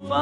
Dalam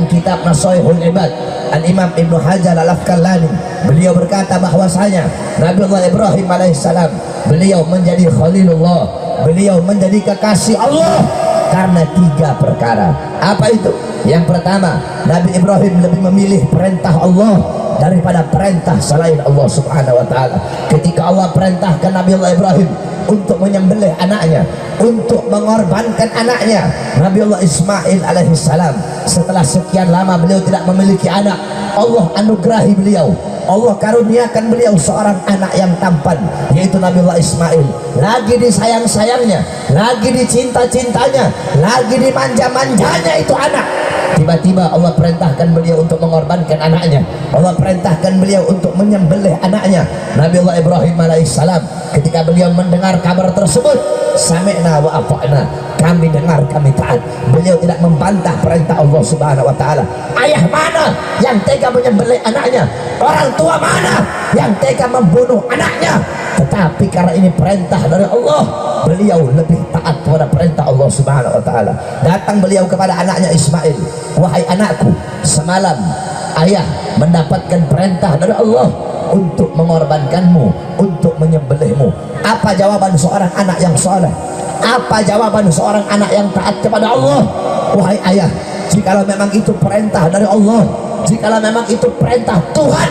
kitab Nasaihul Ibad, Al-Imam Ibnu Hajar Al-Asqalani, beliau berkata bahwasanya Nabiullah Ibrahim alaihissalam, beliau menjadi Khalilullah, beliau menjadi kekasih Allah karena 3 perkara. Apa itu? Yang pertama, Nabi Ibrahim lebih memilih perintah Allah daripada perintah selain Allah subhanahu wa ta'ala. Ketika Allah perintahkan Nabiullah Ibrahim untuk menyembelih anaknya, untuk mengorbankan anaknya, Nabiullah Ismail alaihissalam, setelah sekian lama beliau tidak memiliki anak, Allah anugerahi beliau, Allah karuniakan beliau seorang anak yang tampan, yaitu Nabiullah Ismail. Lagi disayang-sayangnya, lagi dicinta-cintanya, lagi dimanja-manjanya itu anak. Tiba-tiba Allah perintahkan beliau untuk mengorbankan anaknya, Allah perintahkan beliau untuk menyembelih anaknya. Nabiullah Ibrahim alaihissalam, ketika beliau mendengar kabar tersebut, sami'na wa ata'na, kami dengar, kami taat. Beliau tidak membantah perintah Allah subhanahu wa ta'ala. Ayah mana yang tega menyembelih anaknya? Orang tua mana yang tega membunuh anaknya? Tetapi karena ini perintah dari Allah, beliau lebih taat kepada perintah Allah subhanahu wa ta'ala. Datang beliau kepada anaknya Ismail, wahai anakku, semalam ayah mendapatkan perintah dari Allah untuk mengorbankanmu, untuk menyembelihmu. Apa jawaban seorang anak yang soleh? Apa jawaban seorang anak yang taat kepada Allah? Wahai ayah, jikalau memang itu perintah dari Allah, jikalau memang itu perintah Tuhan,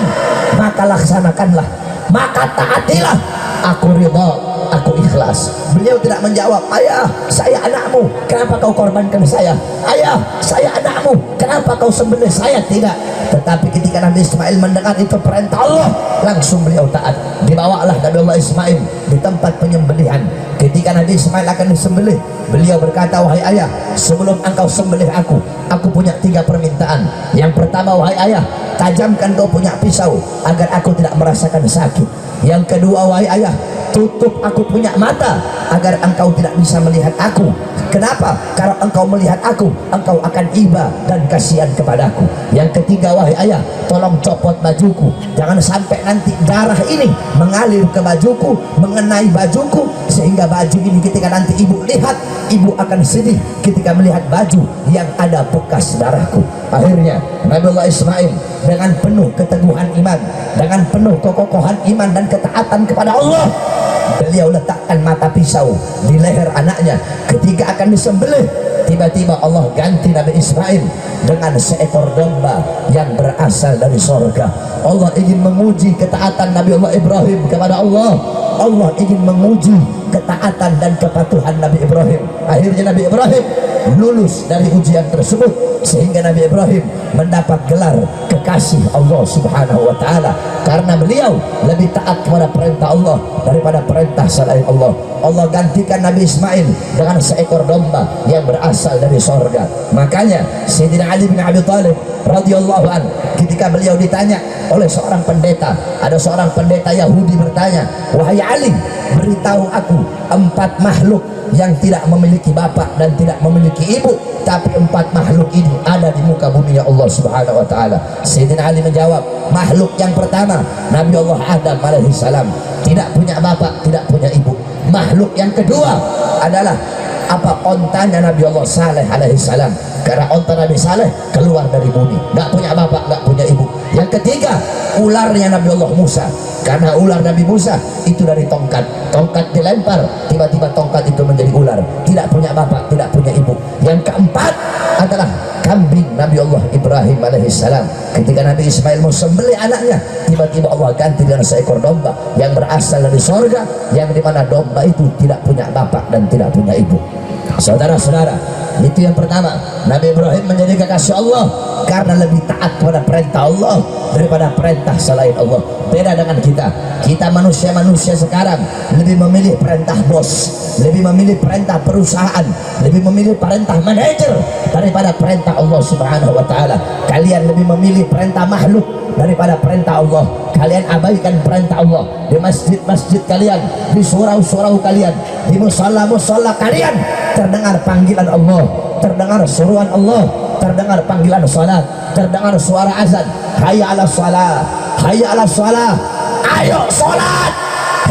maka laksanakanlah, maka taatilah. Aku ridha, aku ikhlas. Beliau tidak menjawab, ayah saya anakmu, kenapa kau korbankan saya? Ayah saya anakmu, kenapa kau sembelih saya? Tidak. Tetapi ketika Nabi Ismail mendengar itu perintah Allah, langsung beliau taat. Dibawalah Nabiullah Ismail di tempat penyembelihan. Ketika Nabi Ismail akan disembelih, beliau berkata, wahai ayah, sebelum engkau sembelih aku punya 3 permintaan. Yang pertama, wahai ayah, tajamkan kau punya pisau agar aku tidak merasakan sakit. Yang kedua, wahai ayah, tutup aku punya mata agar engkau tidak bisa melihat aku. Kenapa? Kalau engkau melihat aku, engkau akan iba dan kasihan kepadaku. Yang ketiga, wahai ayah, tolong copot bajuku, jangan sampai nanti darah ini mengalir ke bajuku, mengenai bajuku, sehingga baju ini ketika nanti ibu lihat, ibu akan sedih ketika melihat baju yang ada bekas darahku. Akhirnya Nabiullah Ismail dengan penuh keteguhan iman, dengan penuh kekokohan iman dan ketaatan kepada Allah, beliau letakkan mata pisau di leher anaknya. Ketika akan disembelih, tiba-tiba Allah ganti Nabi Ismail dengan seekor domba yang berasal dari sorga. Allah ingin menguji ketaatan Nabiullah Ibrahim kepada Allah. Allah ingin menguji ketaatan dan kepatuhan Nabi Ibrahim. Akhirnya Nabi Ibrahim lulus dari ujian tersebut, sehingga Nabi Ibrahim mendapat gelar kekasih Allah subhanahu wa ta'ala, karena beliau lebih taat kepada perintah Allah daripada perintah selain Allah. Allah gantikan Nabi Ismail dengan seekor domba yang berasal dari sorga. Makanya Sayyidina Ali bin Abi Thalib radhiyallahu an, ketika beliau ditanya oleh seorang pendeta, ada seorang pendeta Yahudi bertanya, wahai Ali, beritahu aku 4 makhluk yang tidak memiliki bapak dan tidak memiliki ibu, tapi 4 makhluk ini ada di muka bumi ya Allah subhanahu wa ta'ala. Sayyidina Ali menjawab, makhluk yang pertama Nabi Allah Adam alaihissalam, tidak punya bapak, tidak punya ibu. Makhluk yang kedua adalah ontanya Nabi Allah Saleh alaihissalam, karena onta Nabi Saleh keluar dari bumi, nggak punya bapak, nggak punya ibu. Yang ketiga, ularnya Nabi Allah Musa, karena ular Nabi Musa itu dari tongkat dilempar, tiba-tiba tongkat itu menjadi ular, tidak punya bapak, tidak punya ibu. Yang keempat adalah kambing Nabi Allah Ibrahim alaihissalam. Ketika Nabi Ismail mau sembelih anaknya, tiba-tiba Allah ganti dengan seekor domba yang berasal dari sorga, yang dimana domba itu tidak punya bapak dan tidak punya ibu. Saudara-saudara, Itu yang pertama. Nabi Ibrahim menjadi kekasih Allah karena lebih taat pada perintah Allah daripada perintah selain Allah. Beda dengan kita. Kita manusia-manusia sekarang lebih memilih perintah bos, lebih memilih perintah perusahaan, lebih memilih perintah manajer daripada perintah Allah Subhanahu wa taala. Kalian lebih memilih perintah makhluk daripada perintah Allah. Kalian abaikan perintah Allah di masjid-masjid kalian, di surau-surau kalian, di musola-musola kalian. Terdengar panggilan Allah, terdengar seruan Allah, terdengar panggilan salat, terdengar suara azan. Hayya 'alas shalah, hayya 'alas shalah, ayo salat.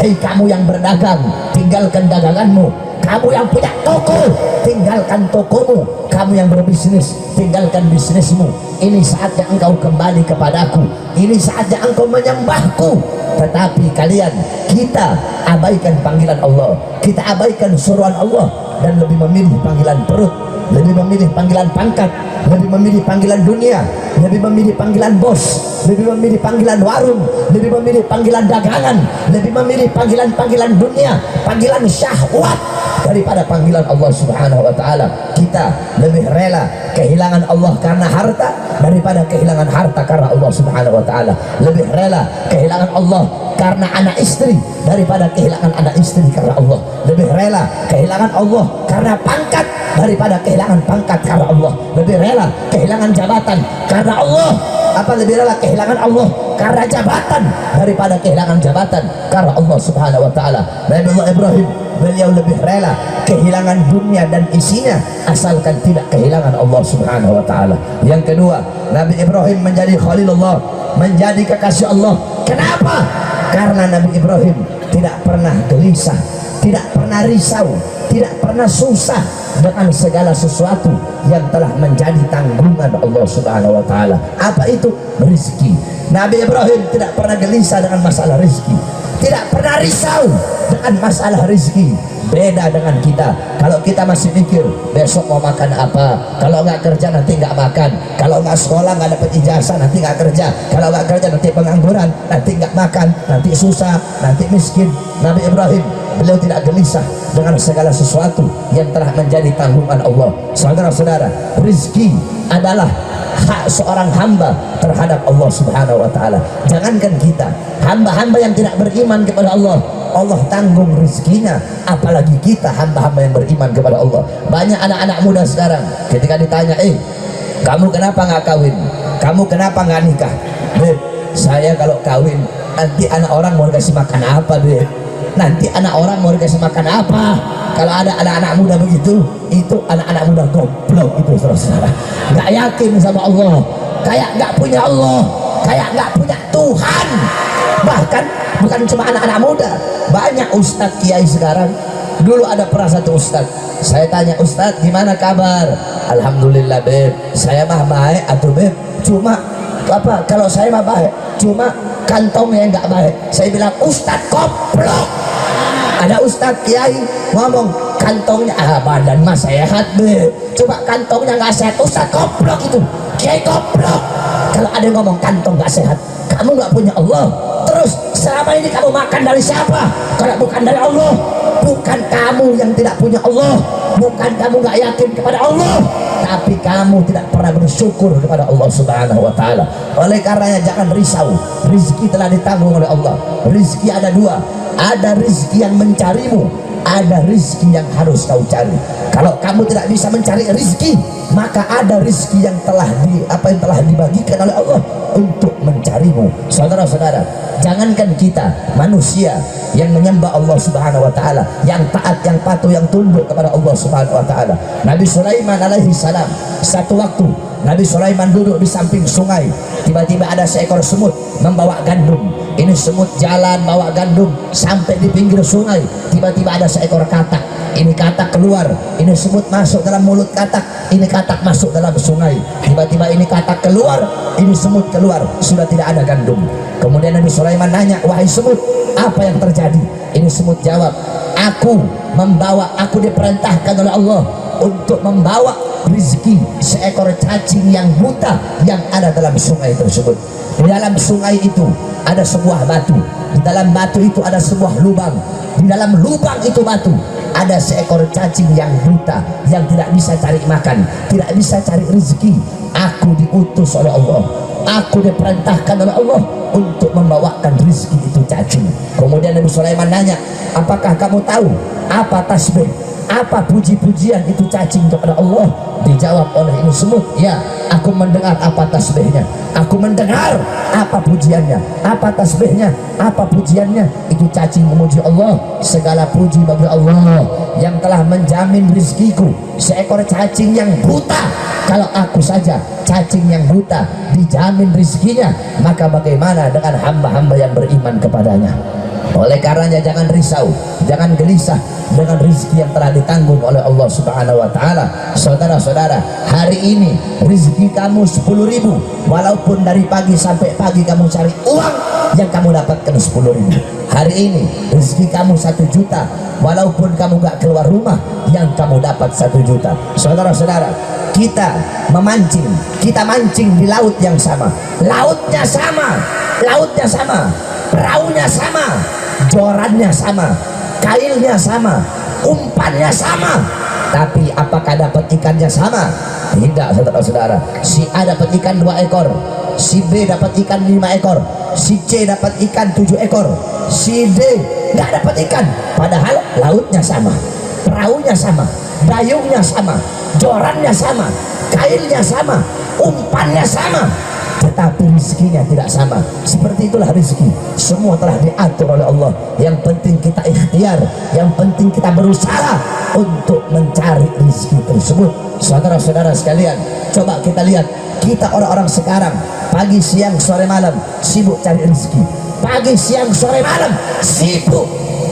Hei kamu yang berdagang, tinggalkan daganganmu. Kamu yang punya toko, tinggalkan tokomu. Kamu yang berbisnis, tinggalkan bisnismu. Ini saatnya engkau kembali kepadaku. Ini saatnya engkau menyembahku. Tetapi kalian, kita abaikan panggilan Allah, kita abaikan suruhan Allah, dan lebih memilih panggilan perut, lebih memilih panggilan pangkat, lebih memilih panggilan dunia, lebih memilih panggilan bos, lebih memilih panggilan warung, lebih memilih panggilan dagangan, lebih memilih panggilan-panggilan dunia, panggilan syahwat daripada panggilan Allah Subhanahu wa taala. Kita lebih rela kehilangan Allah karena harta daripada kehilangan harta karena Allah Subhanahu wa taala. Lebih rela kehilangan Allah karena anak istri daripada kehilangan anak istri karena Allah. Lebih rela kehilangan Allah karena pangkat daripada kehilangan pangkat karena Allah. Lebih rela kehilangan jabatan karena Allah. Lebih rela kehilangan Allah karena jabatan daripada kehilangan jabatan karena Allah Subhanahu wa taala. Nabiullah Ibrahim, beliau lebih rela kehilangan dunia dan isinya asalkan tidak kehilangan Allah Subhanahu wa taala. Yang kedua, Nabi Ibrahim menjadi Khalilullah, menjadi kekasih Allah. Kenapa? Karena Nabi Ibrahim tidak pernah gelisah, tidak pernah risau, tidak pernah susah dengan segala sesuatu yang telah menjadi tanggungan Allah Subhanahu wa taala. Apa itu? Rizki. Nabi Ibrahim tidak pernah gelisah dengan masalah rizki, tidak pernah risau dengan masalah rizki. Beda dengan kita. Kalau kita masih mikir besok mau makan apa, kalau nggak kerja nanti nggak makan, kalau nggak sekolah nggak dapat ijazah nanti nggak kerja, kalau nggak kerja nanti pengangguran, nanti nggak makan, nanti susah, nanti miskin. Nabi Ibrahim, beliau tidak gelisah dengan segala sesuatu yang telah menjadi tanggungan Allah. Saudara-saudara, rizki adalah hak seorang hamba terhadap Allah Subhanahu wa taala. Jangankan kita, hamba-hamba yang tidak beriman kepada Allah, Allah tanggung rizkinya, apalagi kita hamba-hamba yang beriman kepada Allah. Banyak anak-anak muda sekarang ketika ditanya, kamu kenapa nggak kawin, kamu kenapa nggak nikah? Beb, saya kalau kawin nanti anak orang mau dikasih makan apa, Beb? Nanti anak orang mau dikasih makan apa? Kalau ada anak-anak muda begitu, itu anak-anak muda goblok itu, saudara. Nggak yakin sama Allah, kayak nggak punya Allah, kayak nggak punya Tuhan. Bahkan bukan cuma anak-anak muda, banyak ustadz kiai sekarang. Dulu ada pernah satu ustadz, saya tanya, ustadz gimana kabar? Alhamdulillah Beb, saya mah baik atuh Beb, cuma apa, kalau saya mah baik, cuma kantongnya nggak baik. Saya bilang, ustadz goblok. Ada ustadz kiai ngomong kantongnya badan mah sehat Beb, coba kantongnya nggak sehat. Ustadz goblok itu, kiai goblok. Kalau ada yang ngomong kantong nggak sehat, kamu nggak punya Allah. Terus selama ini kamu makan dari siapa kalau bukan dari Allah? Bukan kamu yang tidak punya Allah, bukan kamu nggak yakin kepada Allah, tapi kamu tidak pernah bersyukur kepada Allah Subhanahu wa taala. Oleh karenanya jangan risau, rizki telah ditanggung oleh Allah. Rizki ada dua, ada rizki yang mencarimu, ada rizki yang harus kau cari. Kalau kamu tidak bisa mencari rizki, maka ada rizki yang telah dibagikan oleh Allah untuk mencarimu. Saudara-saudara, jangankan kita manusia yang menyembah Allah Subhanahu wa taala, yang taat, yang patuh, yang tunduk kepada Allah Subhanahu wa taala. Nabi Sulaiman alaihi salam, satu waktu Nabi Sulaiman duduk di samping sungai, tiba-tiba ada seekor semut membawa gandum. Ini semut jalan bawa gandum sampai di pinggir sungai, tiba-tiba ada seekor katak. Ini katak keluar, ini semut masuk dalam mulut katak, ini katak masuk dalam sungai. Tiba-tiba ini katak keluar, ini semut keluar, sudah tidak ada gandum. Kemudian Nabi Sulaiman nanya, wahai semut, apa yang terjadi? Ini semut jawab, aku diperintahkan oleh Allah untuk membawa rezeki seekor cacing yang buta yang ada dalam sungai tersebut. Di dalam sungai itu ada sebuah batu, di dalam batu itu ada sebuah lubang, di dalam lubang itu batu ada seekor cacing yang buta, yang tidak bisa cari makan, tidak bisa cari rezeki. Aku diutus oleh Allah, aku diperintahkan oleh Allah untuk membawakan rezeki itu cacing. Kemudian Nabi Sulaiman nanya, apakah kamu tahu apa tasbih, apa puji-pujian itu cacing kepada Allah? Dijawab oleh ini semut, ya, aku mendengar apa tasbihnya, aku mendengar apa pujiannya, apa tasbihnya, apa pujiannya. Itu cacing memuji Allah. Segala puji bagi Allah yang telah menjamin rezekiku. Seekor cacing yang buta, kalau aku saja cacing yang buta dijamin rezekinya, maka bagaimana dengan hamba-hamba yang beriman kepadanya? Oleh karenanya jangan risau, jangan gelisah dengan rezeki yang telah ditanggung oleh Allah Subhanahu wa taala. Saudara-saudara, hari ini rezeki kamu 10.000, walaupun dari pagi sampai pagi kamu cari uang, yang kamu dapatkan 10.000. Hari ini rezeki kamu 1 juta, walaupun kamu gak keluar rumah, yang kamu dapat 1 juta. Saudara-saudara, kita memancing, kita mancing di laut yang sama, lautnya sama, lautnya sama, perahunya sama, jorannya sama, kailnya sama, umpannya sama, tapi apakah dapat ikannya sama? Tidak, saudara-saudara. Si A dapat ikan 2 ekor, si B dapat ikan 5 ekor, si C dapat ikan 7 ekor, si D nggak dapat ikan, padahal lautnya sama, perahunya sama, dayungnya sama, jorannya sama, kailnya sama, umpannya sama, tetapi rezekinya tidak sama. Seperti itulah rezeki, semua telah diatur oleh Allah. Yang penting kita ikhtiar, yang penting kita berusaha untuk mencari rezeki tersebut. Saudara-saudara sekalian, coba kita lihat, kita orang-orang sekarang pagi siang sore malam sibuk cari rezeki, pagi siang sore malam sibuk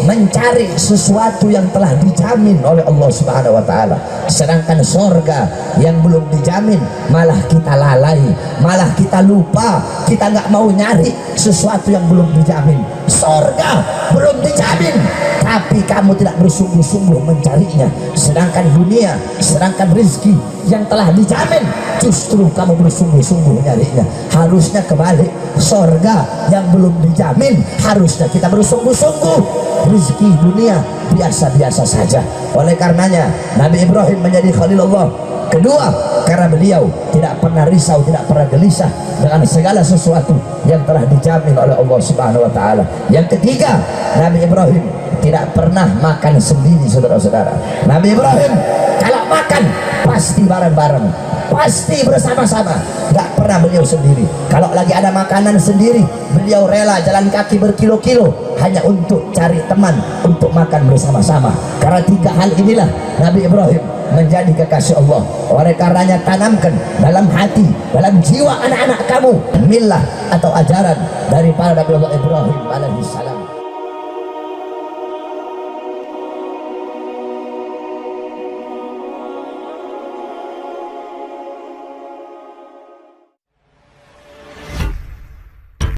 mencari sesuatu yang telah dijamin oleh Allah Subhanahu wa taala. Sedangkan surga yang belum dijamin malah kita lalai, malah kita lupa, kita nggak mau nyari sesuatu yang belum dijamin. Surga belum dijamin, tapi kamu tidak bersungguh-sungguh mencarinya. Sedangkan dunia, sedangkan rezeki yang telah dijamin, justru kamu bersungguh-sungguh nyarinya. Harusnya kebalik, surga yang belum dijamin harusnya kita bersungguh-sungguh. Rezeki dunia biasa-biasa saja. Oleh karenanya Nabi Ibrahim menjadi Khalilullah. Kedua, karena beliau tidak pernah risau, tidak pernah gelisah dengan segala sesuatu yang telah dijamin oleh Allah Subhanahu wa taala. Yang ketiga, Nabi Ibrahim tidak pernah makan sendiri, saudara-saudara. Nabi Ibrahim kalau makan pasti bareng-bareng, pasti bersama-sama, nggak pernah beliau sendiri. Kalau lagi ada makanan sendiri, beliau rela jalan kaki berkilo-kilo hanya untuk cari teman untuk makan bersama-sama. Karena 3 hal inilah Nabi Ibrahim menjadi kekasih Allah. Oleh karenanya tanamkan dalam hati, dalam jiwa anak-anak kamu millah atau ajaran dari para Nabi Allah Ibrahim alaihi salam.